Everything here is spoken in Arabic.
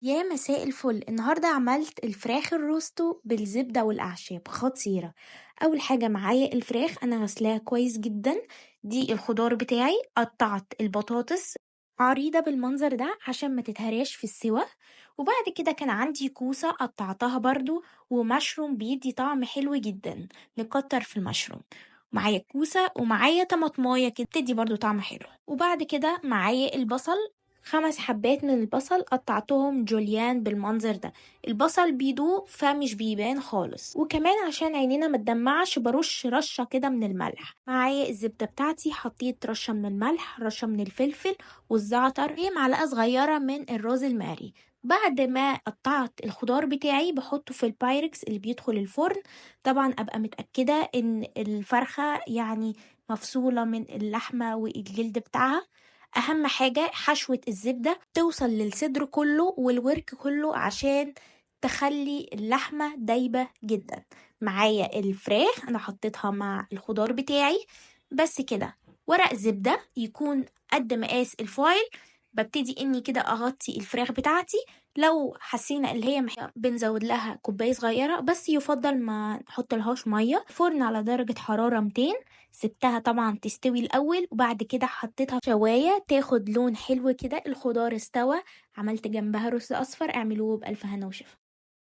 يا مساء الفل، النهاردة عملت الفراخ الروستو بالزبدة والأعشاب خطيرة. أول حاجة معايا الفراخ أنا غسلاها كويس جدا. دي الخضار بتاعي، قطعت البطاطس عريضة بالمنظر ده عشان ما تتهراش في السوا. وبعد كده كان عندي كوسة قطعتها برضو، ومشروم بيدي طعم حلو جدا، نكتر في المشروم. معايا كوسة ومعايا طماطماية كده بتدي برضو طعم حلو. وبعد كده معايا البصل، 5 حبات من البصل قطعتهم جوليان بالمنظر ده. البصل بيدوب فمش بيبان خالص، وكمان عشان عينينا متدمعش برش رشة كده من الملح. معايا الزبدة بتاعتي، حطيت رشة من الملح، رشة من الفلفل والزعتر، معلقة صغيرة من الرز الماري. بعد ما قطعت الخضار بتاعي بحطه في البايركس اللي بيدخل الفرن. طبعا ابقى متأكدة ان الفرخة يعني مفصولة من اللحمة والجلد بتاعها. اهم حاجة حشوة الزبدة توصل للصدر كله والورك كله عشان تخلي اللحمة دايبة جدا. معايا الفراخ انا حطيتها مع الخضار بتاعي، بس كده. ورق زبدة يكون قد مقاس الفويل. ببتدي اني كده اغطي الفراخ بتاعتي. لو حسينا اللي هي بنزود لها كوباية صغيرة، بس يفضل ما نحط لهاش مية. فرن على درجة حرارة 200. سبتها طبعا تستوي الأول، وبعد كده حطيتها شواية تاخد لون حلو كده. الخضار استوى، عملت جنبها رز أصفر. اعملوه بألف هنا وشفا.